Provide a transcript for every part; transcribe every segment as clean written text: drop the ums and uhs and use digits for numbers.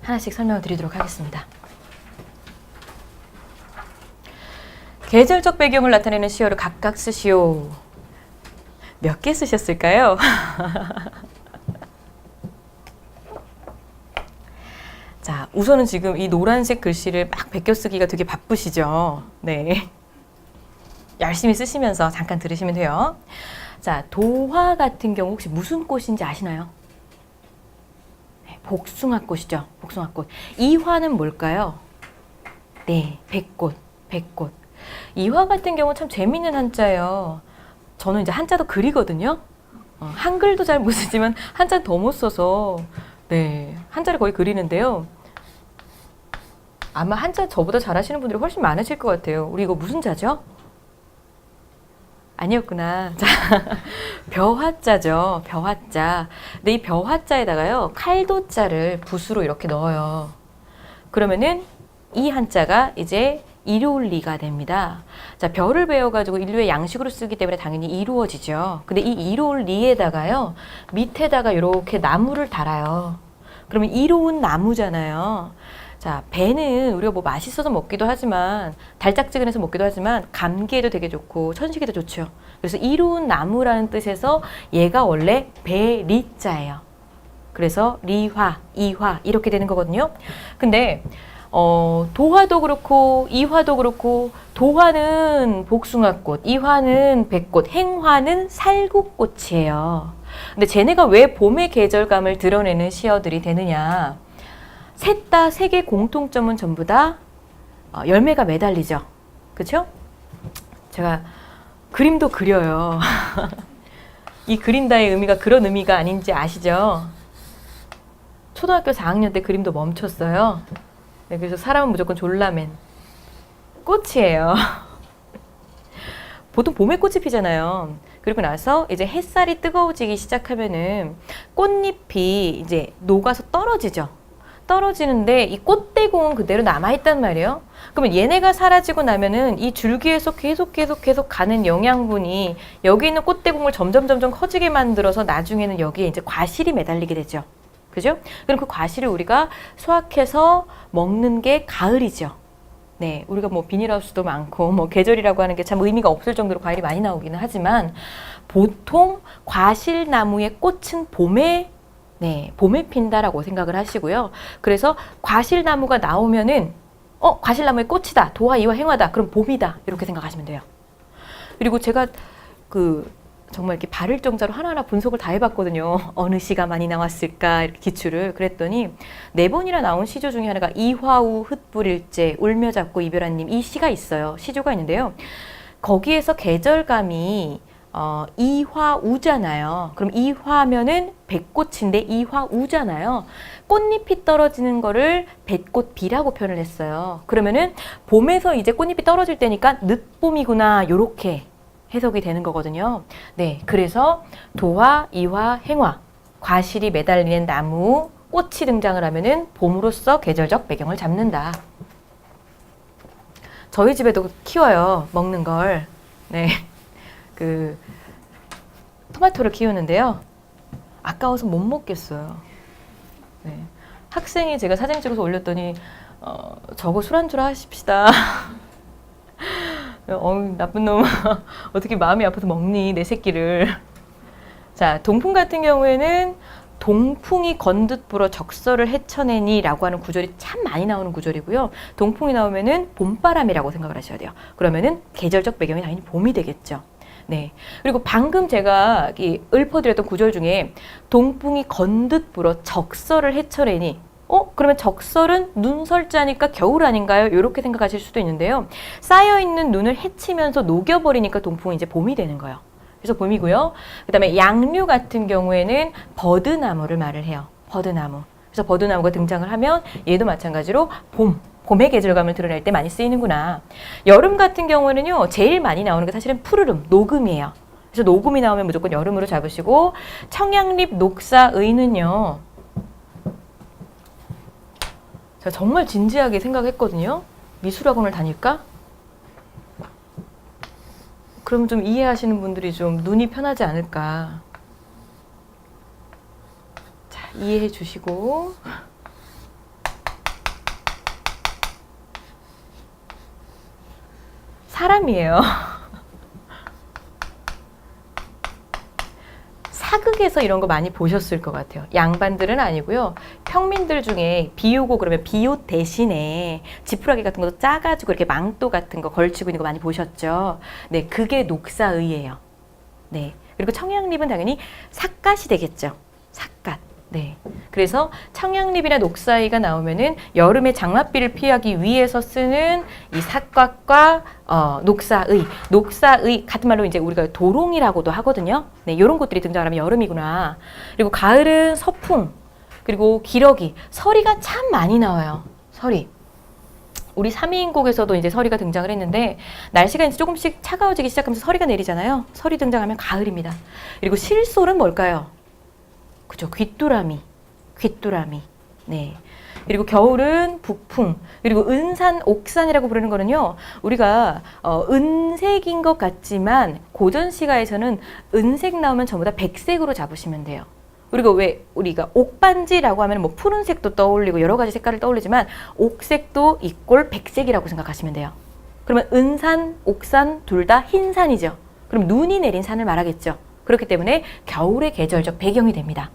하나씩 설명을 드리도록 하겠습니다. 계절적 배경을 나타내는 시어를 각각 쓰시오. 몇 개 쓰셨을까요? 자, 우선은 지금 이 노란색 글씨를 막 베껴 쓰기가 되게 바쁘시죠? 네. 열심히 쓰시면서 잠깐 들으시면 돼요. 자, 도화 같은 경우 혹시 무슨 꽃인지 아시나요? 네, 복숭아꽃이죠. 복숭아꽃. 이 화는 뭘까요? 네, 백꽃. 백꽃. 이 화 같은 경우 참 재밌는 한자예요. 저는 이제 한자도 그리거든요. 한글도 잘 못 쓰지만 한자 더 못 써서 네, 한자를 거의 그리는데요. 아마 한자 저보다 잘하시는 분들이 훨씬 많으실 것 같아요. 우리 이거 무슨 자죠? 아니었구나. 자, 벼화자죠. 벼화자. 근데 이 벼화자에다가요, 칼도자를 붓으로 이렇게 넣어요. 그러면은 이 한자가 이제 이룰리가 됩니다. 자, 벼를 베어가지고 인류의 양식으로 쓰기 때문에 당연히 이루어지죠. 근데 이 이룰리에다가요, 밑에다가 이렇게 나무를 달아요. 그러면 이로운 나무잖아요. 자, 배는 우리가 뭐 맛있어서 먹기도 하지만 달짝지근해서 먹기도 하지만 감기에도 되게 좋고 천식에도 좋죠. 그래서 이로운 나무라는 뜻에서 얘가 원래 배리자예요. 그래서 리화, 이화 이렇게 되는 거거든요. 근데 도화도 그렇고 이화도 그렇고 도화는 복숭아꽃, 이화는 백꽃, 행화는 살구꽃이에요. 근데 쟤네가 왜 봄의 계절감을 드러내는 시어들이 되느냐? 셋 다 세 개 공통점은 전부 다 열매가 매달리죠. 그렇죠? 제가 그림도 그려요. 이 그린다의 의미가 그런 의미가 아닌지 아시죠? 초등학교 4학년 때 그림도 멈췄어요. 네, 그래서 사람은 무조건 졸라맨. 꽃이에요. 보통 봄에 꽃이 피잖아요. 그리고 나서 이제 햇살이 뜨거워지기 시작하면은 꽃잎이 이제 녹아서 떨어지죠. 떨어지는데 이 꽃대공은 그대로 남아있단 말이에요. 그러면 얘네가 사라지고 나면은 이 줄기에서 계속 가는 영양분이 여기 있는 꽃대공을 점점 커지게 만들어서 나중에는 여기에 이제 과실이 매달리게 되죠. 그죠? 그럼 그 과실을 우리가 수확해서 먹는 게 가을이죠. 네, 우리가 뭐 비닐하우스도 많고 뭐 계절이라고 하는 게 참 의미가 없을 정도로 과일이 많이 나오기는 하지만 보통 과실나무의 꽃은 봄에 핀다라고 생각을 하시고요. 그래서 과실나무가 나오면은 과실나무의 꽃이다. 도화, 이화, 행화다. 그럼 봄이다. 이렇게 생각하시면 돼요. 그리고 제가 정말 이렇게 발을 정자로 하나하나 분석을 다 해봤거든요. 어느 시가 많이 나왔을까 이렇게 기출을. 그랬더니 4번이나 나온 시조 중에 하나가 이화우 흩뿌릴제 울며 잡고 이별한님 이 시가 있어요. 시조가 있는데요. 거기에서 계절감이 이화우잖아요. 그럼 이화면은 백꽃인데 이화우잖아요. 꽃잎이 떨어지는 거를 백꽃비라고 표현을 했어요. 그러면은 봄에서 이제 꽃잎이 떨어질 때니까 늦봄이구나 요렇게 해석이 되는 거거든요. 네, 그래서 도화, 이화, 행화, 과실이 매달리는 나무, 꽃이 등장을 하면은 봄으로서 계절적 배경을 잡는다. 저희 집에도 키워요. 먹는 걸. 네. 토마토를 키우는데요. 아까워서 못 먹겠어요. 네. 학생이 제가 사진 찍어서 올렸더니 저거 술안주로 하십시다. 나쁜 놈 어떻게 마음이 아파서 먹니 내 새끼를. 자, 동풍 같은 경우에는 동풍이 건듯 불어 적설을 헤쳐내니 라고 하는 구절이 참 많이 나오는 구절이고요. 동풍이 나오면은 봄바람이라고 생각을 하셔야 돼요. 그러면은 계절적 배경이 당연히 봄이 되겠죠. 네. 그리고 방금 제가 읊어드렸던 구절 중에 동풍이 건듯 불어 적설을 헤쳐내니 그러면 적설은 눈설자니까 겨울 아닌가요? 이렇게 생각하실 수도 있는데요. 쌓여있는 눈을 헤치면서 녹여버리니까 동풍이 이제 봄이 되는 거예요. 그래서 봄이고요. 그 다음에 양류 같은 경우에는 버드나무를 말을 해요. 버드나무. 그래서 버드나무가 등장을 하면 얘도 마찬가지로 봄의 계절감을 드러낼 때 많이 쓰이는구나. 여름 같은 경우에는요. 제일 많이 나오는 게 사실은 푸르름, 녹음이에요. 그래서 녹음이 나오면 무조건 여름으로 잡으시고 청양립 녹사의는요. 제가 정말 진지하게 생각했거든요. 미술학원을 다닐까? 그럼 좀 이해하시는 분들이 좀 눈이 편하지 않을까. 자, 이해해 주시고 사람이에요. 사극에서 이런 거 많이 보셨을 것 같아요. 양반들은 아니고요. 평민들 중에 비 오고 그러면 비옷 대신에 지푸라기 같은 것도 짜가지고 이렇게 망토 같은 거 걸치고 있는 거 많이 보셨죠? 네, 그게 녹사의예요. 네. 그리고 청양립은 당연히 삿갓이 되겠죠. 삿갓. 네. 그래서 청양립이나 녹사의가 나오면은 여름에 장맛비를 피하기 위해서 쓰는 이 삿갓과 녹사의, 녹사의 같은 말로 이제 우리가 도롱이라고도 하거든요. 네, 이런 것들이 등장하면 여름이구나. 그리고 가을은 서풍, 그리고 기러기, 서리가 참 많이 나와요. 서리. 우리 삼위인곡에서도 이제 서리가 등장을 했는데 날씨가 이제 조금씩 차가워지기 시작하면서 서리가 내리잖아요. 서리 등장하면 가을입니다. 그리고 실솔은 뭘까요? 그죠, 귀뚜라미, 귀뚜라미. 네. 그리고 겨울은 북풍, 그리고 은산, 옥산이라고 부르는 거는요, 우리가 은색인 것 같지만 고전 시가에서는 은색 나오면 전부 다 백색으로 잡으시면 돼요. 그리고 왜 우리가 옥반지라고 하면 뭐 푸른색도 떠올리고 여러 가지 색깔을 떠올리지만 옥색도 이꼴 백색이라고 생각하시면 돼요. 그러면 은산, 옥산 둘 다 흰산이죠. 그럼 눈이 내린 산을 말하겠죠. 그렇기 때문에 겨울의 계절적 배경이 됩니다.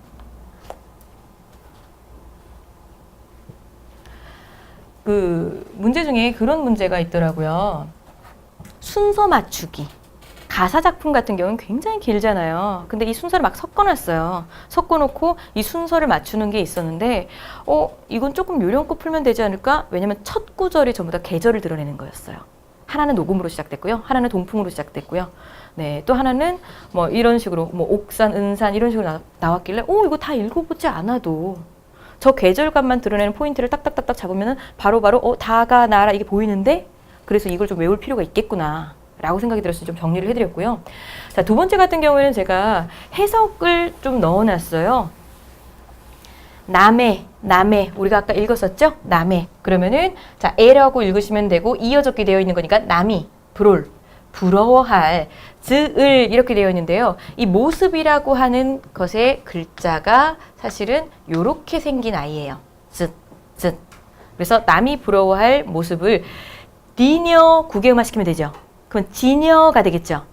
그 문제 중에 그런 문제가 있더라고요. 순서 맞추기. 가사 작품 같은 경우는 굉장히 길잖아요. 근데 이 순서를 막 섞어놨어요. 섞어놓고 이 순서를 맞추는 게 있었는데 이건 조금 요령껏 풀면 되지 않을까? 왜냐면 첫 구절이 전부 다 계절을 드러내는 거였어요. 하나는 녹음으로 시작됐고요. 하나는 동풍으로 시작됐고요. 네, 또 하나는 뭐 이런 식으로 뭐 옥산, 은산 이런 식으로 나왔길래 이거 다 읽어보지 않아도 저 계절감만 드러내는 포인트를 딱딱딱딱 잡으면 바로바로 다가 나라 이게 보이는데 그래서 이걸 좀 외울 필요가 있겠구나 라고 생각이 들어서 좀 정리를 해드렸고요. 자, 두 번째 같은 경우에는 제가 해석을 좀 넣어놨어요. 남해, 우리가 아까 읽었었죠? 남해. 그러면은 자, 애라고 읽으시면 되고 이어적기 되어 있는 거니까 남이, 부러워할, 즈을 이렇게 되어 있는데요. 이 모습이라고 하는 것의 글자가 사실은 이렇게 생긴 아이예요. 즈. 그래서 남이 부러워할 모습을 니녀 구개음화 시키면 되죠. 그럼 지녀가 되겠죠.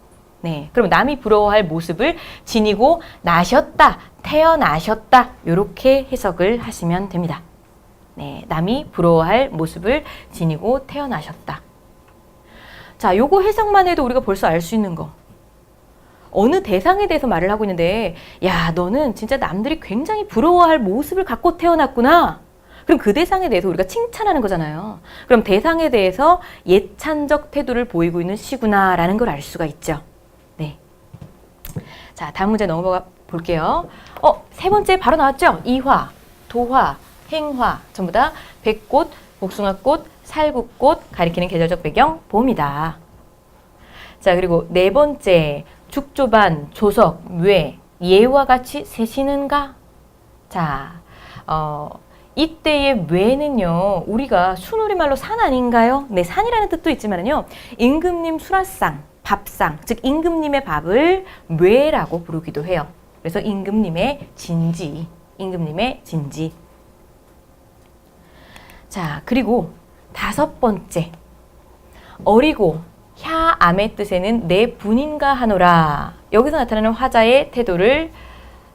네, 그럼 남이 부러워할 모습을 지니고 나셨다, 태어나셨다 이렇게 해석을 하시면 됩니다. 네, 남이 부러워할 모습을 지니고 태어나셨다. 자, 요거 해석만 해도 우리가 벌써 알 수 있는 거. 어느 대상에 대해서 말을 하고 있는데 야, 너는 진짜 남들이 굉장히 부러워할 모습을 갖고 태어났구나. 그럼 그 대상에 대해서 우리가 칭찬하는 거잖아요. 그럼 대상에 대해서 예찬적 태도를 보이고 있는 시구나 라는 걸 알 수가 있죠. 네. 자, 다음 문제 넘어가 볼게요. 세 번째 바로 나왔죠? 이화, 도화, 행화 전부 다 백꽃, 복숭아꽃, 살구꽃 가리키는 계절적 배경 봄이다. 자, 그리고 네 번째 죽조반, 조석, 뇌, 예와 같이 세시는가? 자, 이때의 뇌는요, 우리가 순우리말로 산 아닌가요? 네, 산이라는 뜻도 있지만요, 임금님 수라상, 밥상, 즉 임금님의 밥을 뇌라고 부르기도 해요. 그래서 임금님의 진지. 자, 그리고 다섯 번째, 어리고 캬암의 뜻에는 내 분인가 하노라. 여기서 나타나는 화자의 태도를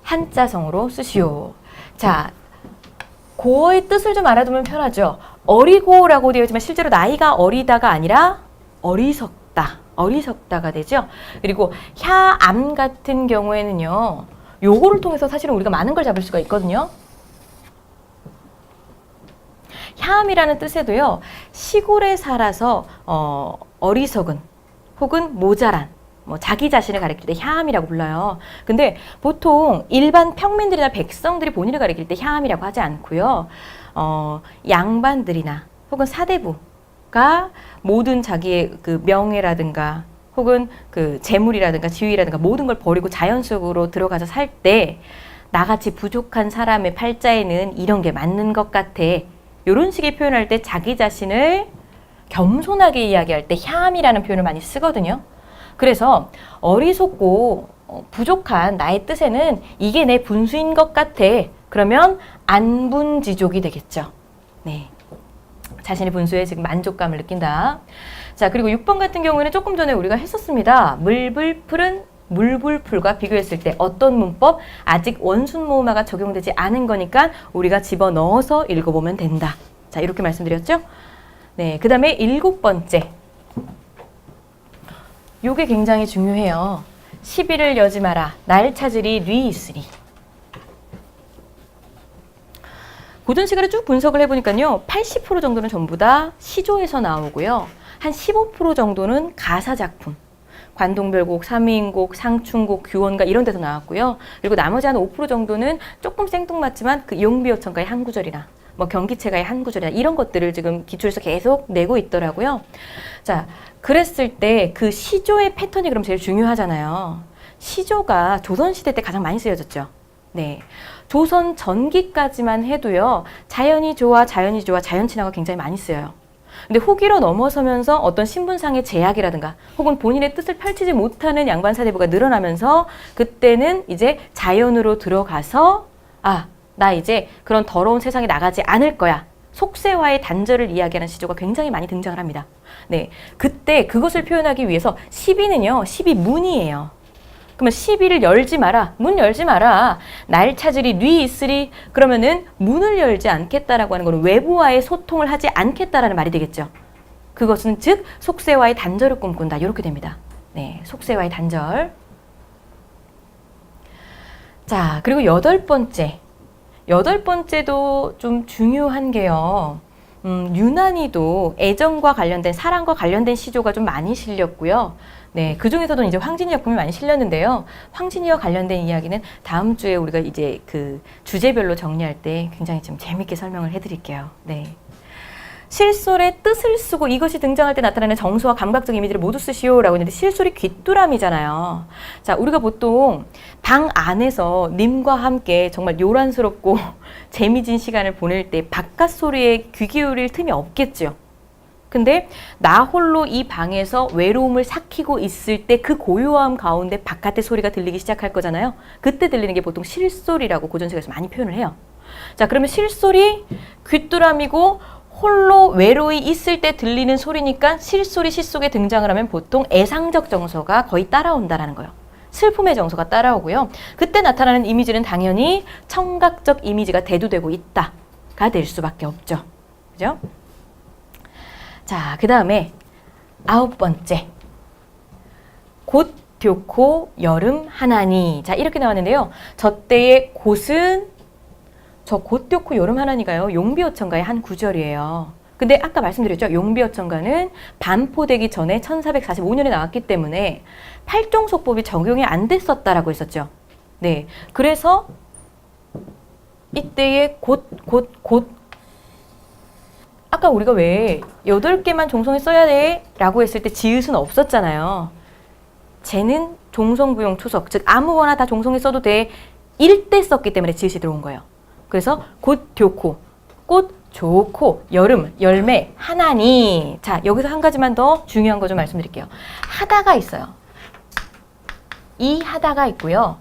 한자성으로 쓰시오. 자, 고어의 뜻을 좀 알아두면 편하죠. 어리고라고 되어 있지만 실제로 나이가 어리다가 아니라 어리석다가 되죠. 그리고 캬암 같은 경우에는요, 요거를 통해서 사실은 우리가 많은 걸 잡을 수가 있거든요. 캬암이라는 뜻에도요, 시골에 살아서 어리석은 혹은 모자란, 자기 자신을 가리킬 때 캬암이라고 불러요. 근데 보통 일반 평민들이나 백성들이 본인을 가리킬 때 캬암이라고 하지 않고요. 양반들이나 혹은 사대부가 모든 자기의 그 명예라든가 혹은 그 재물이라든가 지위라든가 모든 걸 버리고 자연 속으로 들어가서 살 때 나같이 부족한 사람의 팔자에는 이런 게 맞는 것 같아. 이런 식의 표현할 때 자기 자신을 겸손하게 이야기할 때 캬암이라는 표현을 많이 쓰거든요. 그래서 어리석고 부족한 나의 뜻에는 이게 내 분수인 것 같아. 그러면 안분지족이 되겠죠. 네, 자신의 분수에 지금 만족감을 느낀다. 자, 그리고 6번 같은 경우에는 조금 전에 우리가 했었습니다. 물불풀은 물불풀과 비교했을 때 어떤 문법? 아직 원순모음화가 적용되지 않은 거니까 우리가 집어넣어서 읽어보면 된다. 자, 이렇게 말씀드렸죠? 네, 그 다음에 7번째. 요게 굉장히 중요해요. 시비를 여지 마라. 날 찾으리 뉘 있으리. 고전시가를 쭉 분석을 해보니까요. 80% 정도는 전부 다 시조에서 나오고요. 한 15% 정도는 가사작품. 관동별곡, 삼위인곡, 상춘곡, 규원가 이런 데서 나왔고요. 그리고 나머지 한 5% 정도는 조금 생뚱맞지만 그 용비어천가의 한 구절이나 뭐 경기체가의 한 구절이나 이런 것들을 지금 기출에서 계속 내고 있더라고요. 자, 그랬을 때 그 시조의 패턴이 그럼 제일 중요하잖아요. 시조가 조선시대 때 가장 많이 쓰여졌죠. 네. 조선 전기까지만 해도요. 자연이 좋아, 자연이 좋아, 자연친화가 굉장히 많이 쓰여요. 근데 후기로 넘어서면서 어떤 신분상의 제약이라든가 혹은 본인의 뜻을 펼치지 못하는 양반 사대부가 늘어나면서 그때는 이제 자연으로 들어가서 아, 나 이제 그런 더러운 세상에 나가지 않을 거야. 속세와의 단절을 이야기하는 시조가 굉장히 많이 등장을 합니다. 네, 그때 그것을 표현하기 위해서 시비는요. 시비문이에요. 그러면 시비를 열지 마라. 문 열지 마라. 날 찾으리 뉘 있으리. 그러면은 문을 열지 않겠다라고 하는 것은 외부와의 소통을 하지 않겠다라는 말이 되겠죠. 그것은 즉 속세와의 단절을 꿈꾼다. 이렇게 됩니다. 네, 속세와의 단절. 자, 그리고 8번째. 8번째도 좀 중요한 게요. 유난히도 애정과 관련된 사랑과 관련된 시조가 좀 많이 실렸고요. 네, 그 중에서도 이제 황진이 작품이 많이 실렸는데요. 황진이와 관련된 이야기는 다음 주에 우리가 이제 그 주제별로 정리할 때 굉장히 좀 재밌게 설명을 해드릴게요. 네. 실솔의 뜻을 쓰고 이것이 등장할 때 나타나는 정서와 감각적 이미지를 모두 쓰시오라고 했는데 실솔이 귀뚜라미잖아요. 자, 우리가 보통 방 안에서 님과 함께 정말 요란스럽고 재미진 시간을 보낼 때 바깥 소리에 귀 기울일 틈이 없겠죠. 근데 나 홀로 이 방에서 외로움을 삭히고 있을 때 그 고요함 가운데 바깥의 소리가 들리기 시작할 거잖아요. 그때 들리는 게 보통 실소리라고 고전시가에서 많이 표현을 해요. 자, 그러면 실소리, 귀뚜라미고 홀로 외로이 있을 때 들리는 소리니까 실소리 시 속에 등장을 하면 보통 애상적 정서가 거의 따라온다라는 거예요. 슬픔의 정서가 따라오고요. 그때 나타나는 이미지는 당연히 청각적 이미지가 대두되고 있다가 될 수밖에 없죠. 그죠? 자, 그 다음에 9번째. 곧 듀코 여름 하나니. 자, 이렇게 나왔는데요. 저 때의 곧은 저 곧 듀코 여름 하나니가요. 용비어천가의 한 구절이에요. 근데 아까 말씀드렸죠. 용비어천가는 반포되기 전에 1445년에 나왔기 때문에 팔종속법이 적용이 안 됐었다라고 했었죠. 네, 그래서 이때의 곧 아까 우리가 왜 8개만 종성에 써야 돼? 라고 했을 때 지읒은 없었잖아요. 쟤는 종성부용 초석, 즉 아무거나 다 종성에 써도 돼. 일 때 썼기 때문에 지읒이 들어온 거예요. 그래서 곧 듀코, 꽃 좋고 여름, 열매, 하나니. 자, 여기서 한 가지만 더 중요한 거 좀 말씀드릴게요. 하다가 있어요. 이 하다가 있고요.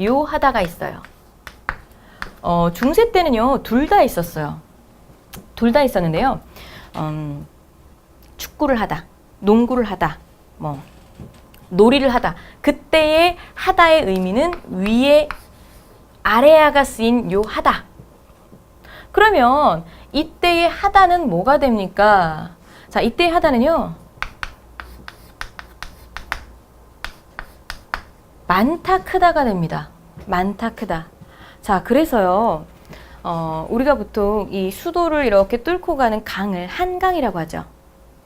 요 하다가 있어요. 중세 때는요. 둘 다 있었어요. 둘 다 있었는데요. 축구를 하다, 농구를 하다, 뭐 놀이를 하다. 그때의 하다의 의미는 위에 아래아가 쓰인 요 하다. 그러면 이때의 하다는 뭐가 됩니까? 자, 이때의 하다는요. 많다 크다가 됩니다. 많다 크다. 자, 그래서요. 우리가 보통 이 수도를 이렇게 뚫고 가는 강을 한강이라고 하죠.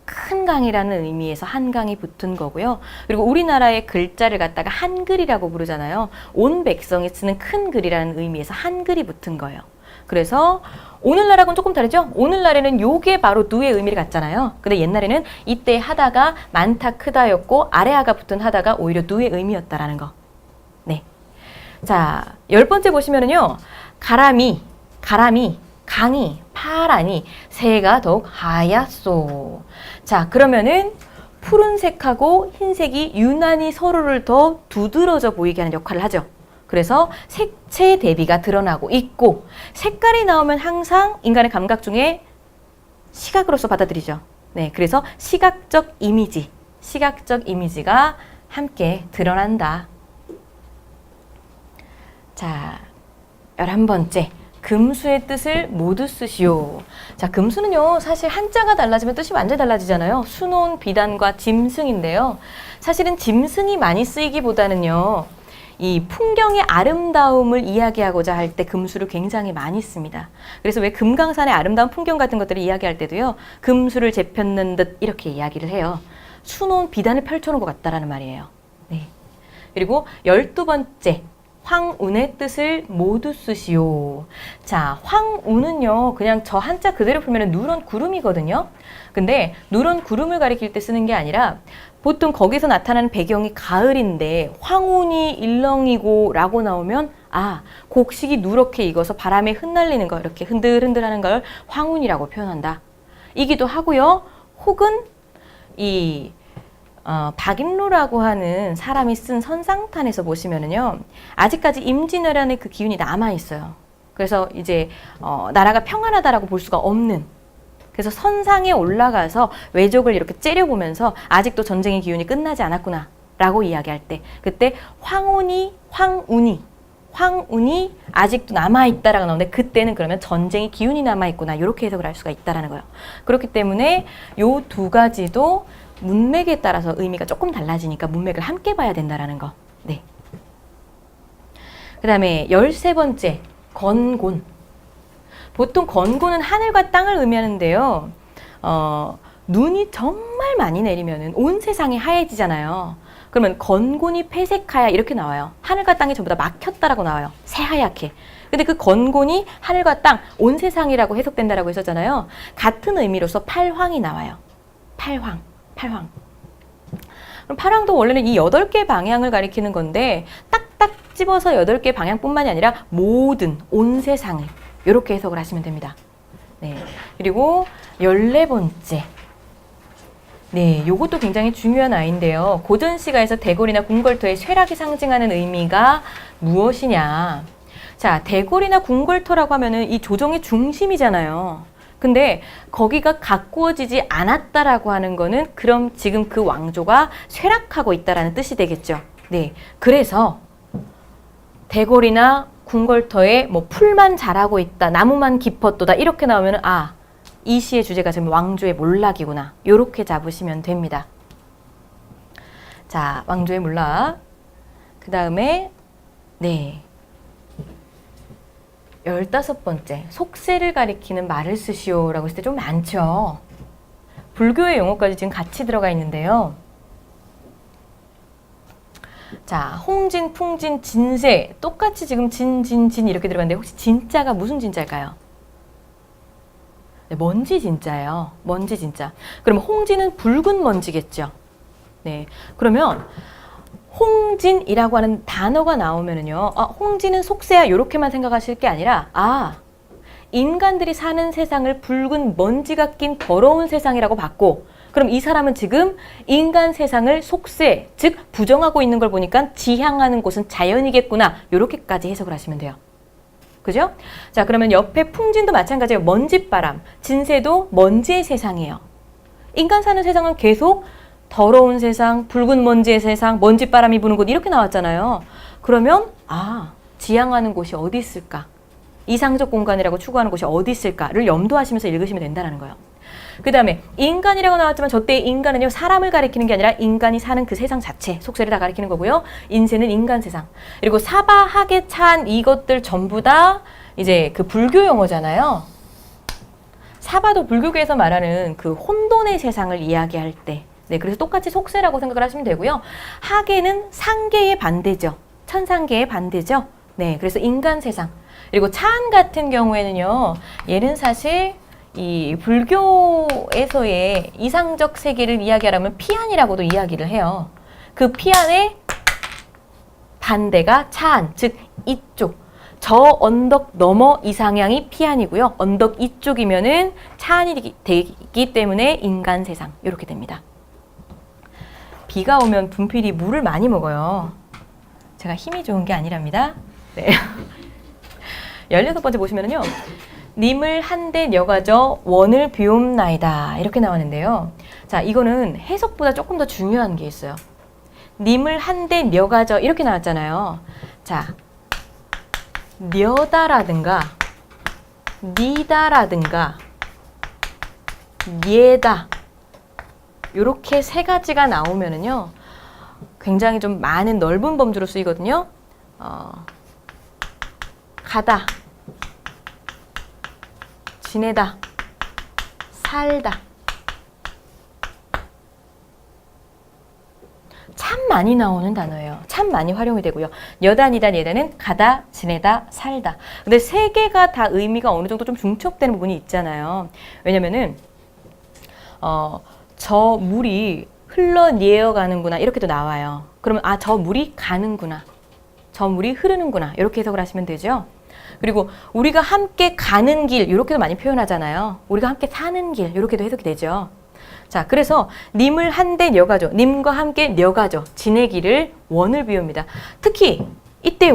큰 강이라는 의미에서 한강이 붙은 거고요. 그리고 우리나라의 글자를 갖다가 한글이라고 부르잖아요. 온 백성이 쓰는 큰 글이라는 의미에서 한글이 붙은 거예요. 그래서 오늘날하고는 조금 다르죠? 오늘날에는 요게 바로 누의 의미를 갖잖아요. 근데 옛날에는 이때 하다가 많다 크다였고 아래아가 붙은 하다가 오히려 누의 의미였다라는 거. 네. 자, 10번째 보시면은요. 가람이, 강이, 파라니, 새가 더욱 하얗소. 자, 그러면은 푸른색하고 흰색이 유난히 서로를 더 두드러져 보이게 하는 역할을 하죠. 그래서 색채 대비가 드러나고 있고 색깔이 나오면 항상 인간의 감각 중에 시각으로서 받아들이죠. 네, 그래서 시각적 이미지가 함께 드러난다. 자, 11번째. 금수의 뜻을 모두 쓰시오. 자, 금수는요, 사실 한자가 달라지면 뜻이 완전히 달라지잖아요. 수논, 비단과 짐승인데요. 사실은 짐승이 많이 쓰이기보다는요, 이 풍경의 아름다움을 이야기하고자 할 때 금수를 굉장히 많이 씁니다. 그래서 왜 금강산의 아름다운 풍경 같은 것들을 이야기할 때도요, 금수를 재폈는 듯 이렇게 이야기를 해요. 수놓은 비단을 펼쳐놓은 것 같다라는 말이에요. 네. 그리고 12번째. 황운의 뜻을 모두 쓰시오. 자, 황운은요, 그냥 저 한자 그대로 풀면 누런 구름이거든요. 근데 누런 구름을 가리킬 때 쓰는 게 아니라 보통 거기서 나타나는 배경이 가을인데 황운이 일렁이고 라고 나오면 아, 곡식이 누렇게 익어서 바람에 흩날리는 거, 이렇게 흔들흔들 하는 걸 황운이라고 표현한다. 이기도 하고요. 혹은 이 박인로라고 하는 사람이 쓴 선상탄에서 보시면은요, 아직까지 임진왜란의 그 기운이 남아 있어요. 그래서 이제 나라가 평안하다라고 볼 수가 없는. 그래서 선상에 올라가서 외족을 이렇게 째려보면서 아직도 전쟁의 기운이 끝나지 않았구나라고 이야기할 때, 그때 황운이 아직도 남아있다라고 나오는데, 그때는 그러면 전쟁의 기운이 남아있구나, 이렇게 해석을 할 수가 있다라는 거예요. 그렇기 때문에 요 두 가지도 문맥에 따라서 의미가 조금 달라지니까 문맥을 함께 봐야 된다라는 거. 네. 그 다음에 13번째, 건곤. 보통 건곤은 하늘과 땅을 의미하는데요. 눈이 정말 많이 내리면은 온 세상이 하얘지잖아요. 그러면 건곤이 폐색하야 이렇게 나와요. 하늘과 땅이 전부 다 막혔다라고 나와요. 새하얗게. 근데 그 건곤이 하늘과 땅, 온 세상이라고 해석된다라고 했었잖아요. 같은 의미로서 팔황이 나와요. 팔황. 그럼 팔황도 원래는 이 8개 방향을 가리키는 건데 딱딱 집어서 8개 방향뿐만이 아니라 모든 온 세상을 이렇게 해석을 하시면 됩니다. 네. 그리고 14번째. 네, 요것도 굉장히 중요한 아이인데요. 고전시가에서 대궐이나 궁궐터의 쇠락이 상징하는 의미가 무엇이냐. 자, 대궐이나 궁궐터라고 하면은 이 조정의 중심이잖아요. 근데 거기가 가꾸어지지 않았다라고 하는 거는 그럼 지금 그 왕조가 쇠락하고 있다라는 뜻이 되겠죠. 네, 그래서 대궐이나 궁궐터에 뭐 풀만 자라고 있다, 나무만 깊었도다 이렇게 나오면은 아, 이 시의 주제가 지금 왕조의 몰락이구나, 이렇게 잡으시면 됩니다. 자, 왕조의 몰락. 그 다음에 네. 15번째, 속세를 가리키는 말을 쓰시오라고 했을 때 좀 많죠. 불교의 용어까지 지금 같이 들어가 있는데요. 자, 홍진, 풍진, 진세 똑같이 지금 진 이렇게 들어갔는데 혹시 진자가 무슨 진자일까요? 네, 먼지 진자예요. 먼지 진자. 그러면 홍진은 붉은 먼지겠죠. 네, 그러면 홍진이라고 하는 단어가 나오면은요, 홍진은 속세야 이렇게만 생각하실 게 아니라 인간들이 사는 세상을 붉은 먼지가 낀 더러운 세상이라고 봤고, 그럼 이 사람은 지금 인간 세상을 속세, 즉 부정하고 있는 걸 보니까 지향하는 곳은 자연이겠구나, 이렇게까지 해석을 하시면 돼요. 그죠? 자, 그러면 옆에 풍진도 마찬가지예요. 먼지바람, 진세도 먼지의 세상이에요. 인간 사는 세상은 계속 더러운 세상, 붉은 먼지의 세상, 먼지바람이 부는 곳 이렇게 나왔잖아요. 그러면 지향하는 곳이 어디 있을까? 이상적 공간이라고 추구하는 곳이 어디 있을까를 염두하시면서 읽으시면 된다는 거예요. 그 다음에 인간이라고 나왔지만 저때의 인간은요, 사람을 가리키는 게 아니라 인간이 사는 그 세상 자체, 속세를 다 가리키는 거고요. 인세는 인간 세상. 그리고 사바하게 찬 이것들 전부 다 이제 그 불교 용어잖아요. 사바도 불교계에서 말하는 그 혼돈의 세상을 이야기할 때, 네, 그래서 똑같이 속세라고 생각을 하시면 되고요. 하계는 상계의 반대죠. 천상계의 반대죠. 네, 그래서 인간 세상. 그리고 찬 같은 경우에는요, 얘는 사실 이 불교에서의 이상적 세계를 이야기하려면 피안이라고도 이야기를 해요. 그 피안의 반대가 차안, 즉 이쪽. 저 언덕 너머 이상향이 피안이고요. 언덕 이쪽이면은 차안이 되기 때문에 인간 세상. 이렇게 됩니다. 비가 오면 분필이 물을 많이 먹어요. 제가 힘이 좋은 게 아니랍니다. 네. 16번째 보시면은요. 님을 한데 여가져 원을 비옵나이다. 이렇게 나왔는데요. 자, 이거는 해석보다 조금 더 중요한 게 있어요. 님을 한데 여가져 이렇게 나왔잖아요. 자, 녀다라든가 니다라든가 얘다 요렇게 세 가지가 나오면은요 굉장히 좀 많은 넓은 범주로 쓰이거든요. 가다, 지내다, 살다. 참 많이 나오는 단어예요. 참 많이 활용이 되고요. 여다, 니다, 예다는 가다, 지내다, 살다. 근데 세 개가 다 의미가 어느 정도 좀 중첩되는 부분이 있잖아요. 왜냐면은 저 물이 흘러 내어가는구나 이렇게도 나와요. 그러면 아, 저 물이 가는구나. 저 물이 흐르는구나. 이렇게 해석을 하시면 되죠. 그리고 우리가 함께 가는 길 이렇게도 많이 표현하잖아요. 우리가 함께 사는 길 이렇게도 해석이 되죠. 자, 그래서 님을 한데 여가죠. 님과 함께 여가죠. 지내기를 원을 비웁니다. 특히 이때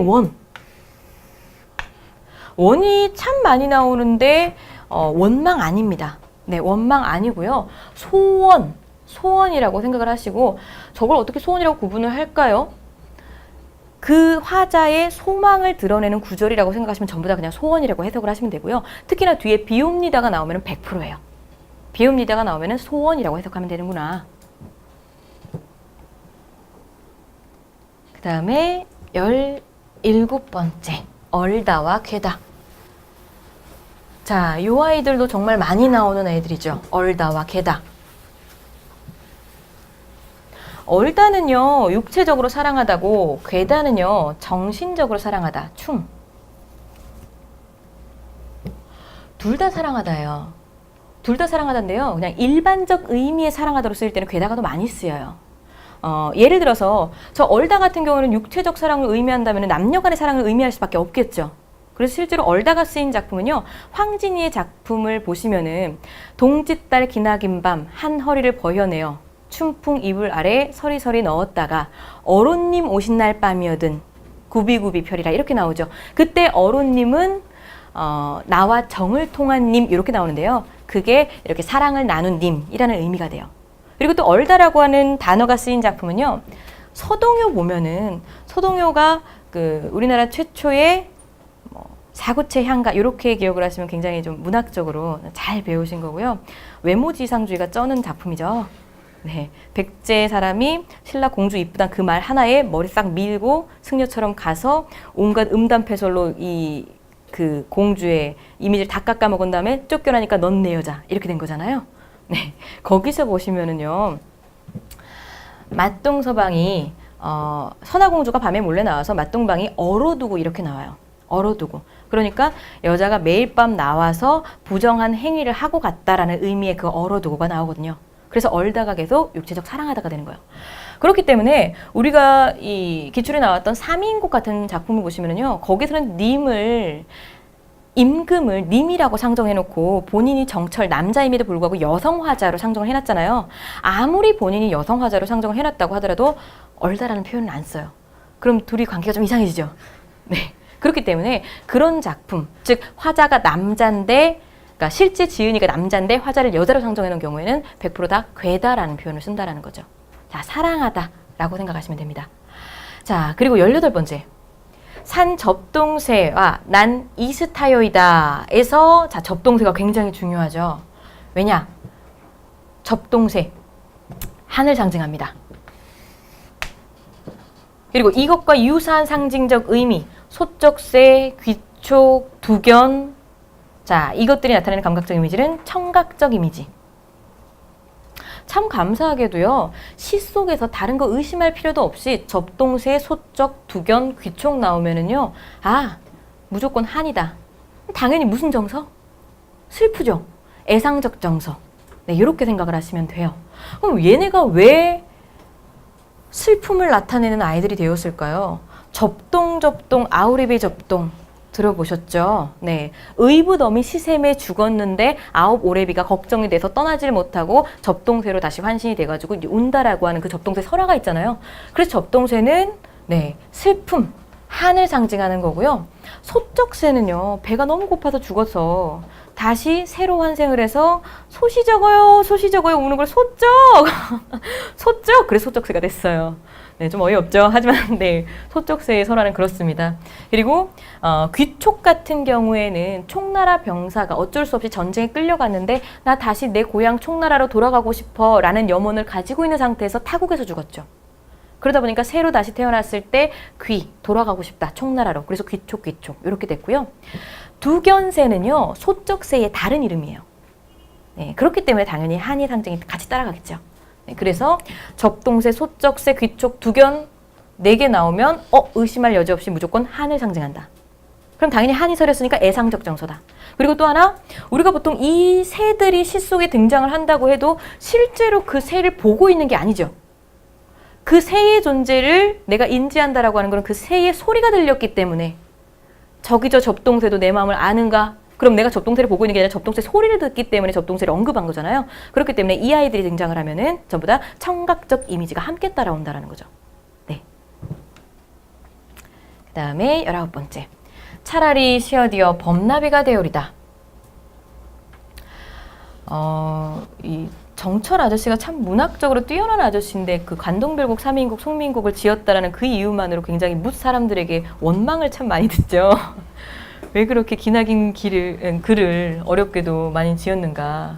원이 참 많이 나오는데 원망 아닙니다. 네, 원망 아니고요. 소원이라고 생각을 하시고 저걸 어떻게 소원이라고 구분을 할까요? 그 화자의 소망을 드러내는 구절이라고 생각하시면 전부 다 그냥 소원이라고 해석을 하시면 되고요. 특히나 뒤에 비옵니다가 나오면 100%예요. 비옵니다가 나오면 소원이라고 해석하면 되는구나. 그 다음에 17번째 얼다와 괴다. 자, 이 아이들도 정말 많이 나오는 애들이죠. 얼다와 괴다. 얼다는요 육체적으로 사랑하다고, 괴다는요 정신적으로 사랑하다. 충. 둘 다 사랑하다예요. 둘 다 사랑하다인데요. 그냥 일반적 의미의 사랑하다로 쓰일 때는 괴다가 더 많이 쓰여요. 예를 들어서 저 얼다 같은 경우는 육체적 사랑을 의미한다면 남녀 간의 사랑을 의미할 수밖에 없겠죠. 그래서 실제로 얼다가 쓰인 작품은요. 황진이의 작품을 보시면은 동짓달 기나긴 밤 한 허리를 버혀내어 춘풍 이불 아래 서리서리 넣었다가 어론님 오신 날 밤이어든 구비구비 별이라 이렇게 나오죠. 그때 어론님은 나와 정을 통한 님 이렇게 나오는데요. 그게 이렇게 사랑을 나눈 님이라는 의미가 돼요. 그리고 또 얼다라고 하는 단어가 쓰인 작품은요. 서동요 보면은 서동요가 그 우리나라 최초의 사구체 향가 이렇게 기억을 하시면 굉장히 좀 문학적으로 잘 배우신 거고요. 외모지상주의가 쩌는 작품이죠. 네, 백제 사람이 신라 공주 이쁘단 그 말 하나에 머리 싹 밀고 승려처럼 가서 온갖 음담패설로 이 그 공주의 이미지를 다 깎아먹은 다음에 쫓겨나니까 넌 내 여자 이렇게 된 거잖아요. 네, 거기서 보시면은요 맞동서방이 선화공주가 밤에 몰래 나와서 맞동방이 얼어두고 이렇게 나와요. 얼어두고. 그러니까 여자가 매일 밤 나와서 부정한 행위를 하고 갔다라는 의미의 그 얼어두고가 나오거든요. 그래서 얼다가 계속 육체적 사랑하다가 되는 거예요. 그렇기 때문에 우리가 이 기출에 나왔던 삼인곡 같은 작품을 보시면은요, 거기서는 임금을 님이라고 상정해놓고 본인이 정철 남자임에도 불구하고 여성 화자로 상정을 해놨잖아요. 아무리 본인이 여성 화자로 상정을 해놨다고 하더라도 얼다라는 표현은 안 써요. 그럼 둘이 관계가 좀 이상해지죠. 네. 그렇기 때문에 그런 작품, 즉 화자가 남자인데 그러니까 실제 지은이가 남자인데 화자를 여자로 상정해 놓은 경우에는 100%다 괴다라는 표현을 쓴다라는 거죠. 자, 사랑하다라고 생각하시면 됩니다. 자, 그리고 18번째. 산 접동새와 난 이스타여이다 에서 자, 접동새가 굉장히 중요하죠. 왜냐? 접동새, 하늘 상징합니다. 그리고 이것과 유사한 상징적 의미, 소쩍새, 귀촉, 두견, 자, 이것들이 나타내는 감각적 이미지는 청각적 이미지. 참 감사하게도요. 시 속에서 다른 거 의심할 필요도 없이 접동새, 소쩍, 두견, 귀촉 나오면은요. 아, 무조건 한이다. 당연히 무슨 정서? 슬프죠. 애상적 정서. 네, 이렇게 생각을 하시면 돼요. 그럼 얘네가 왜 슬픔을 나타내는 아이들이 되었을까요? 접동, 아우리베 접동. 들어보셨죠? 네. 의붓어미 시샘에 죽었는데 아홉 오레비가 걱정이 돼서 떠나질 못하고 접동새로 다시 환신이 돼가지고 운다라고 하는 그 접동새 설화가 있잖아요. 그래서 접동새는 네, 슬픔, 한을 상징하는 거고요. 소쩍새는요, 배가 너무 고파서 죽어서 다시 새로 환생을 해서 솥이 적어요, 솥이 적어요 우는 걸 소쩍 소쩍, 그래서 소쩍새가 됐어요. 네, 좀 어이없죠. 하지만 네, 소쩍새의 설화는 그렇습니다. 그리고 귀촉 같은 경우에는 총나라 병사가 어쩔 수 없이 전쟁에 끌려갔는데 나 다시 내 고향 총나라로 돌아가고 싶어 라는 염원을 가지고 있는 상태에서 타국에서 죽었죠. 그러다 보니까 새로 다시 태어났을 때 돌아가고 싶다, 총나라로. 그래서 귀촉 이렇게 됐고요. 두견새는요, 소쩍새의 다른 이름이에요. 네, 그렇기 때문에 당연히 한이 상징이 같이 따라가겠죠. 네, 그래서 접동새, 소쩍새, 귀촉, 두견 4개 나오면 의심할 여지 없이 무조건 한을 상징한다. 그럼 당연히 한이 서렸으니까 애상적 정서다. 그리고 또 하나, 우리가 보통 이 새들이 시 속에 등장을 한다고 해도 실제로 그 새를 보고 있는 게 아니죠. 그 새의 존재를 내가 인지한다라고 하는 것은 그 새의 소리가 들렸기 때문에 저기 저 접동새도 내 마음을 아는가? 그럼 내가 접동새를 보고 있는 게 아니라 접동새 소리를 듣기 때문에 접동새를 언급한 거잖아요. 그렇기 때문에 이 아이들이 등장을 하면은 전부 다 청각적 이미지가 함께 따라온다라는 거죠. 네. 그 다음에 19번째. 차라리 시어디어 범나비가 되오리다. 이 정철 아저씨가 참 문학적으로 뛰어난 아저씨인데 그 관동별곡, 삼인곡, 송민곡을 지었다라는 그 이유만으로 굉장히 뭇 사람들에게 원망을 참 많이 듣죠. 왜 그렇게 기나긴 글을 어렵게도 많이 지었는가.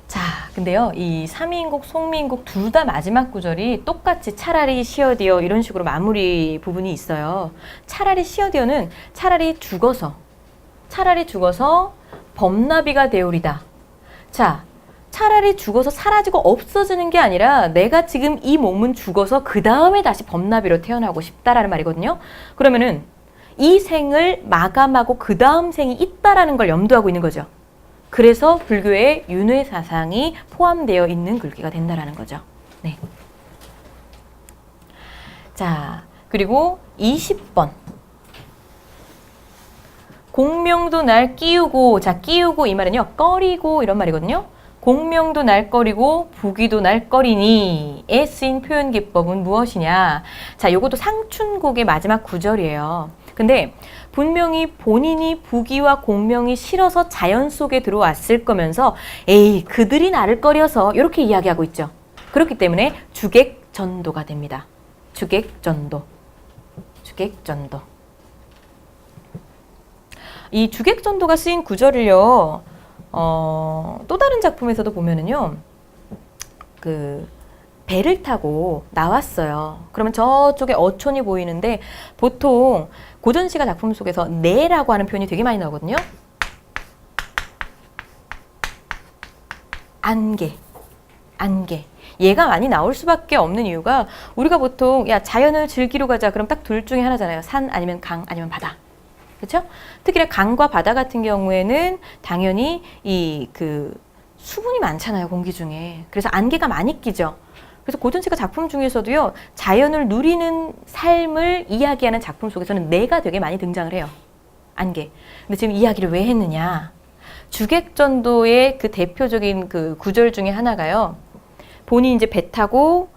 자, 근데요, 이 삼인곡, 송민곡 둘 다 마지막 구절이 똑같이 차라리 시어디어 이런 식으로 마무리 부분이 있어요. 차라리 시어디어는 차라리 죽어서 범나비가 되오리다. 자, 차라리 죽어서 사라지고 없어지는 게 아니라 내가 지금 이 몸은 죽어서 그 다음에 다시 범나비로 태어나고 싶다라는 말이거든요. 그러면은 이 생을 마감하고 그 다음 생이 있다라는 걸 염두하고 있는 거죠. 그래서 불교의 윤회 사상이 포함되어 있는 글귀가 된다라는 거죠. 네. 자, 그리고 20번. 공명도 날 끼우고, 자, 끼우고 이 말은요, 꺼리고 이런 말이거든요. 공명도 날 꺼리고 부귀도 날 꺼리니에 쓰인 표현 기법은 무엇이냐. 자, 요것도 상춘곡의 마지막 구절이에요. 근데 분명히 본인이 부귀와 공명이 싫어서 자연 속에 들어왔을 거면서 에이, 그들이 나를 꺼려서 이렇게 이야기하고 있죠. 그렇기 때문에 주객전도가 됩니다. 주객전도. 이 주객전도가 쓰인 구절을요, 또 다른 작품에서도 보면은요, 그 배를 타고 나왔어요. 그러면 저쪽에 어촌이 보이는데 보통 고전시가 작품 속에서 내라고 하는 표현이 되게 많이 나오거든요. 안개. 얘가 많이 나올 수밖에 없는 이유가 우리가 보통 야 자연을 즐기러 가자 그럼 딱 둘 중에 하나잖아요. 산 아니면 강 아니면 바다. 그렇죠? 특히 강과 바다 같은 경우에는 당연히 이 그 수분이 많잖아요, 공기 중에. 그래서 안개가 많이 끼죠. 그래서 고전시가 작품 중에서도요, 자연을 누리는 삶을 이야기하는 작품 속에서는 내가 되게 많이 등장을 해요. 안개. 근데 지금 이야기를 왜 했느냐? 주객전도의 그 대표적인 그 구절 중에 하나가요. 본인이 이제 배 타고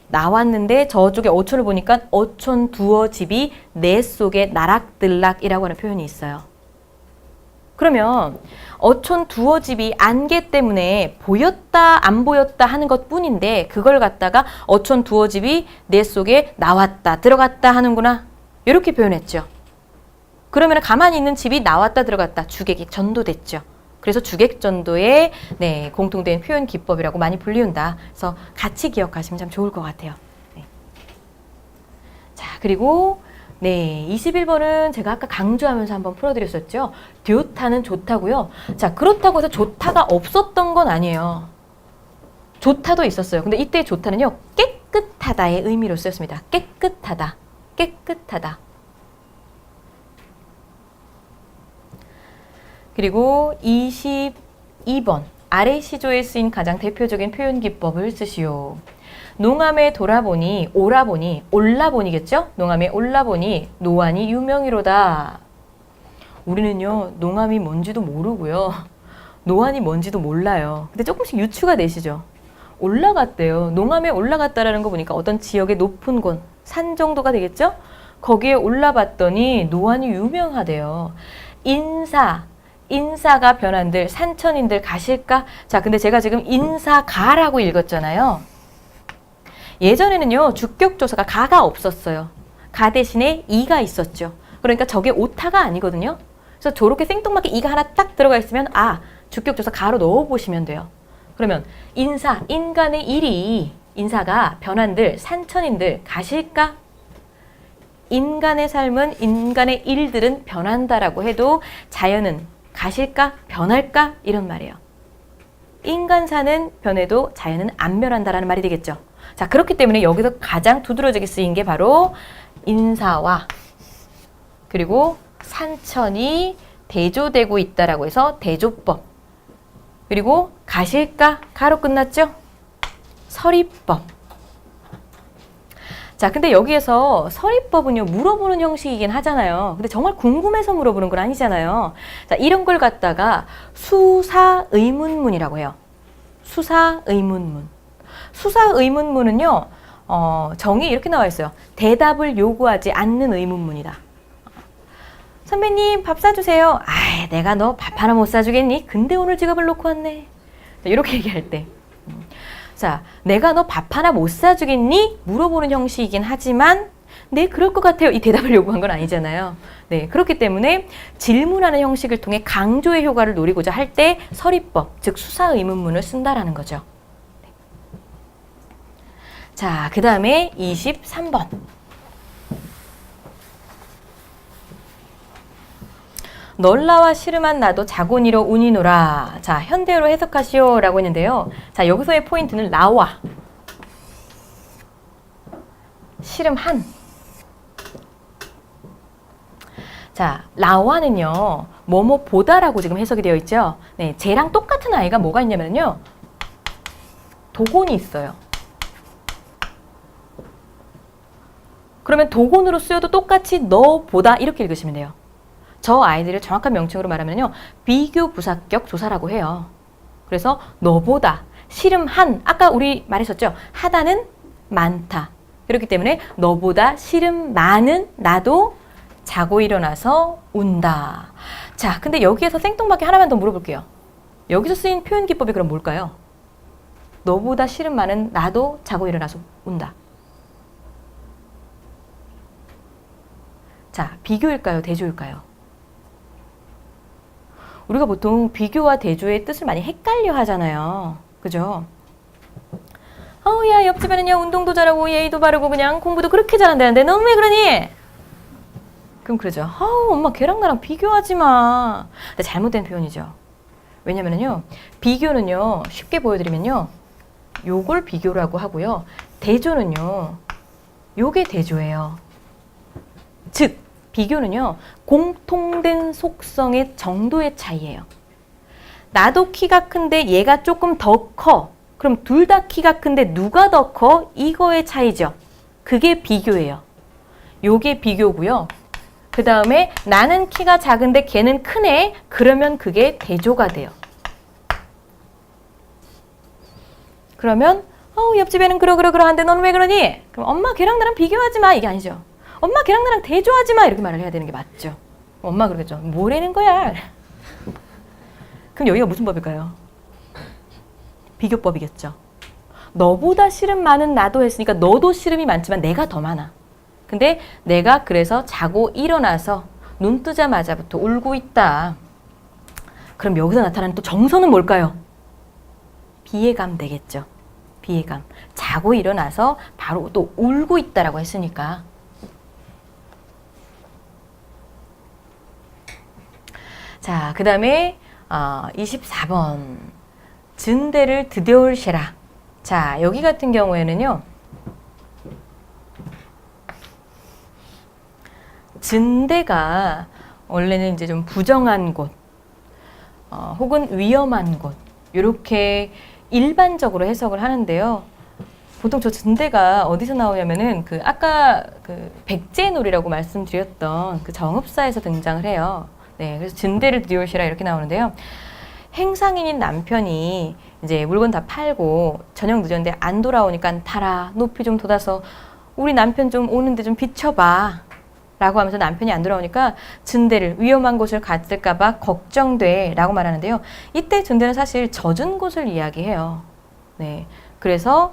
나왔는데 저쪽에 어촌을 보니까 어촌 두어 집이 내 속에 나락들락이라고 하는 표현이 있어요. 그러면 어촌 두어 집이 안개 때문에 보였다 안 보였다 하는 것 뿐인데 그걸 갖다가 어촌 두어 집이 내 속에 나왔다 들어갔다 하는구나 이렇게 표현했죠. 그러면 가만히 있는 집이 나왔다 들어갔다 주객이 전도됐죠. 그래서 주객전도의 공통된 표현 기법이라고 많이 불리운다. 그래서 같이 기억하시면 참 좋을 것 같아요. 네. 자, 그리고 21번은 제가 아까 강조하면서 한번 풀어드렸었죠. 듀타는 좋다고요. 자, 그렇다고 해서 좋다가 없었던 건 아니에요. 좋다도 있었어요. 근데 이때 좋다는요, 깨끗하다의 의미로 쓰였습니다. 깨끗하다. 그리고 22번 아래 시조에 쓰인 가장 대표적인 표현 기법을 쓰시오. 농암에 돌아보니 올라보니겠죠? 농암에 올라보니 노안이 유명이로다. 우리는요, 농암이 뭔지도 모르고요. 노안이 뭔지도 몰라요. 근데 조금씩 유추가 되시죠? 올라갔대요. 농암에 올라갔다라는 거 보니까 어떤 지역의 높은 곳, 산 정도가 되겠죠? 거기에 올라봤더니 노안이 유명하대요. 인사가 변한들 산천인들 가실까? 자, 근데 제가 지금 인사가라고 읽었잖아요. 예전에는요, 주격조사가 가가 없었어요. 가 대신에 이가 있었죠. 그러니까 저게 오타가 아니거든요. 그래서 저렇게 생뚱맞게 이가 하나 딱 들어가 있으면 주격조사 가로 넣어보시면 돼요. 그러면 인간의 일이, 인사가 변한들 산천인들 가실까? 인간의 삶은, 인간의 일들은 변한다라고 해도 자연은 가실까? 변할까? 이런 말이에요. 인간사는 변해도 자연은 안 변한다라는 말이 되겠죠. 자, 그렇기 때문에 여기서 가장 두드러지게 쓰인 게 바로 인사와 그리고 산천이 대조되고 있다라고 해서 대조법. 그리고 가실까? 가로 끝났죠? 서리법. 자, 근데 여기에서 서리법은요, 물어보는 형식이긴 하잖아요. 근데 정말 궁금해서 물어보는 건 아니잖아요. 자, 이런 걸 갖다가 수사의문문이라고 해요. 수사의문문. 수사의문문은요, 정의 이렇게 나와 있어요. 대답을 요구하지 않는 의문문이다. 선배님, 밥 사주세요. 내가 너 밥 하나 못 사주겠니? 근데 오늘 지갑을 놓고 왔네. 자, 이렇게 얘기할 때. 자, 내가 너 밥 하나 못 사주겠니? 물어보는 형식이긴 하지만 네, 그럴 것 같아요. 이 대답을 요구한 건 아니잖아요. 네, 그렇기 때문에 질문하는 형식을 통해 강조의 효과를 노리고자 할 때 서리법, 즉 수사의문문을 쓴다라는 거죠. 네. 자, 그 다음에 23번. 널라와 시름한 나도 자곤이로 운이노라. 자, 현대어로 해석하시오 라고 했는데요. 자, 여기서의 포인트는 라와 시름한. 자, 라와는요, 뭐뭐 보다라고 지금 해석이 되어 있죠. 네, 쟤랑 똑같은 아이가 뭐가 있냐면요, 도곤이 있어요. 그러면 도곤으로 쓰여도 똑같이 너보다 이렇게 읽으시면 돼요. 저 아이들을 정확한 명칭으로 말하면요, 비교 부사격 조사라고 해요. 그래서 너보다, 시름한, 아까 우리 말했었죠. 하다는 많다. 그렇기 때문에 너보다 시름 많은 나도 자고 일어나서 운다. 자, 근데 여기에서 생뚱맞게 하나만 더 물어볼게요. 여기서 쓰인 표현 기법이 그럼 뭘까요? 너보다 시름 많은 나도 자고 일어나서 운다. 자, 비교일까요? 대조일까요? 우리가 보통 비교와 대조의 뜻을 많이 헷갈려 하잖아요. 그죠? 야, 옆집에는요, 운동도 잘하고 예의도 바르고 그냥 공부도 그렇게 잘한다는데 넌 왜 그러니? 그럼 그러죠. 엄마 걔랑 나랑 비교하지 마. 근데 잘못된 표현이죠. 왜냐면은요, 비교는요, 쉽게 보여드리면요, 요걸 비교라고 하고요, 대조는요, 요게 대조예요. 즉, 비교는요, 공통된 속성의 정도의 차이예요. 나도 키가 큰데 얘가 조금 더 커. 그럼 둘 다 키가 큰데 누가 더 커? 이거의 차이죠. 그게 비교예요. 요게 비교고요. 그 다음에 나는 키가 작은데 걔는 크네. 그러면 그게 대조가 돼요. 그러면 옆집에는 그러한데 넌 왜 그러니? 그럼 엄마 걔랑 나랑 비교하지 마. 이게 아니죠. 엄마 걔랑 나랑 대조하지 마. 이렇게 말을 해야 되는 게 맞죠. 엄마 그러겠죠. 뭐라는 거야? 그럼 여기가 무슨 법일까요? 비교법이겠죠. 너보다 시름 많은 나도 했으니까 너도 시름이 많지만 내가 더 많아. 근데 내가 그래서 자고 일어나서 눈 뜨자마자부터 울고 있다. 그럼 여기서 나타나는 또 정서는 뭘까요? 비애감 되겠죠. 비애감. 자고 일어나서 바로 또 울고 있다라고 했으니까. 자, 그 다음에 24번. 증대를 드디올시라. 자, 여기 같은 경우에는요, 증대가 원래는 이제 좀 부정한 곳, 혹은 위험한 곳, 이렇게 일반적으로 해석을 하는데요. 보통 저 증대가 어디서 나오냐면은 아까 백제놀이라고 말씀드렸던 그 정읍사에서 등장을 해요. 네, 그래서 증대를 드디올시라 이렇게 나오는데요. 행상인인 남편이 이제 물건 다 팔고 저녁 늦었는데 안 돌아오니까 타라, 높이 좀 돋아서 우리 남편 좀 오는데 좀 비춰봐 라고 하면서 남편이 안 돌아오니까 준대를 위험한 곳을 갔을까 봐 걱정돼 라고 말하는데요. 이때 준대는 사실 젖은 곳을 이야기해요. 네, 그래서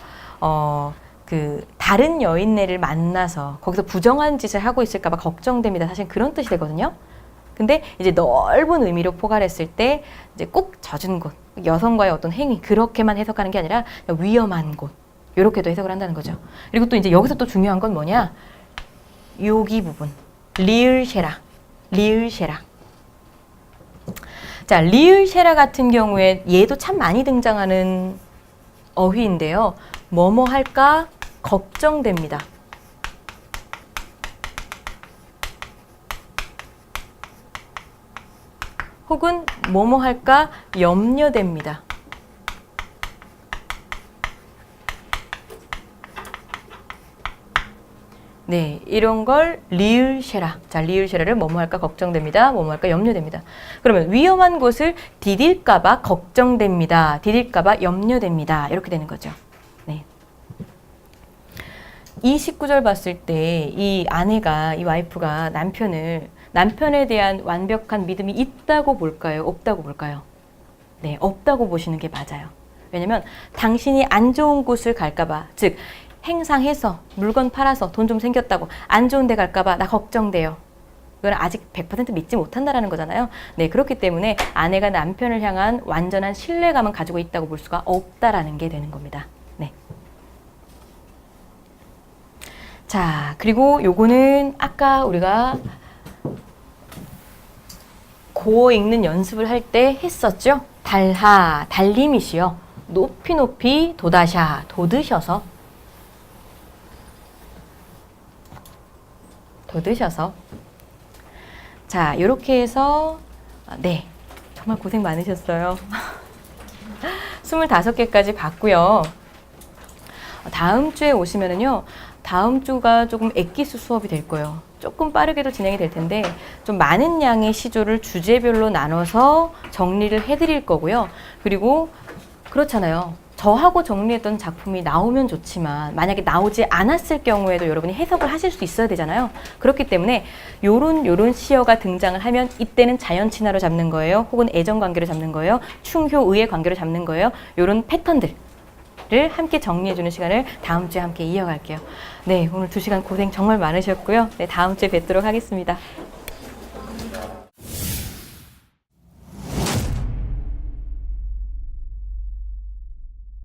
그 다른 여인네를 만나서 거기서 부정한 짓을 하고 있을까 봐 걱정됩니다. 사실 그런 뜻이 되거든요. 근데 이제 넓은 의미로 포괄했을 때 이제 꼭 젖은 곳, 여성과의 어떤 행위 그렇게만 해석하는 게 아니라 위험한 곳 이렇게도 해석을 한다는 거죠. 그리고 또 이제 여기서 또 중요한 건 뭐냐? 여기 부분 리을쉐라, 리을쉐라. 자, 리을쉐라 같은 경우에 얘도 참 많이 등장하는 어휘인데요. 뭐뭐 할까 걱정됩니다. 혹은 뭐뭐 할까 염려됩니다. 네, 이런 걸 리을쉐라. 자, 리을쉐라를 뭐뭐 할까 걱정됩니다. 뭐뭐 할까 염려됩니다. 그러면 위험한 곳을 디딜까 봐 걱정됩니다. 디딜까 봐 염려됩니다. 이렇게 되는 거죠. 네. 이 19절 봤을 때 이 아내가, 이 와이프가 남편에 대한 완벽한 믿음이 있다고 볼까요? 없다고 볼까요? 네, 없다고 보시는 게 맞아요. 왜냐면 당신이 안 좋은 곳을 갈까 봐, 즉 행상해서 물건 팔아서 돈 좀 생겼다고 안 좋은 데 갈까 봐 나 걱정돼요. 이건 아직 100% 믿지 못한다라는 거잖아요. 네, 그렇기 때문에 아내가 남편을 향한 완전한 신뢰감은 가지고 있다고 볼 수가 없다라는 게 되는 겁니다. 네. 자, 그리고 요거는 아까 우리가 고어 읽는 연습을 할 때 했었죠. 달하, 달림이시여. 높이 높이 돋아샤, 돋으셔서. 돋으셔서. 자, 요렇게 해서 네, 정말 고생 많으셨어요. 25개까지 봤고요. 다음 주에 오시면은요. 다음 주가 조금 엑기스 수업이 될 거예요. 조금 빠르게도 진행이 될 텐데 좀 많은 양의 시조를 주제별로 나눠서 정리를 해드릴 거고요. 그리고 그렇잖아요. 저하고 정리했던 작품이 나오면 좋지만 만약에 나오지 않았을 경우에도 여러분이 해석을 하실 수 있어야 되잖아요. 그렇기 때문에 요런 시어가 등장을 하면 이때는 자연친화로 잡는 거예요. 혹은 애정관계로 잡는 거예요. 충효의의 관계로 잡는 거예요. 요런 패턴들 를 함께 정리해주는 시간을 다음 주에 함께 이어갈게요. 네, 오늘 2시간 고생 정말 많으셨고요. 네, 다음 주에 뵙도록 하겠습니다.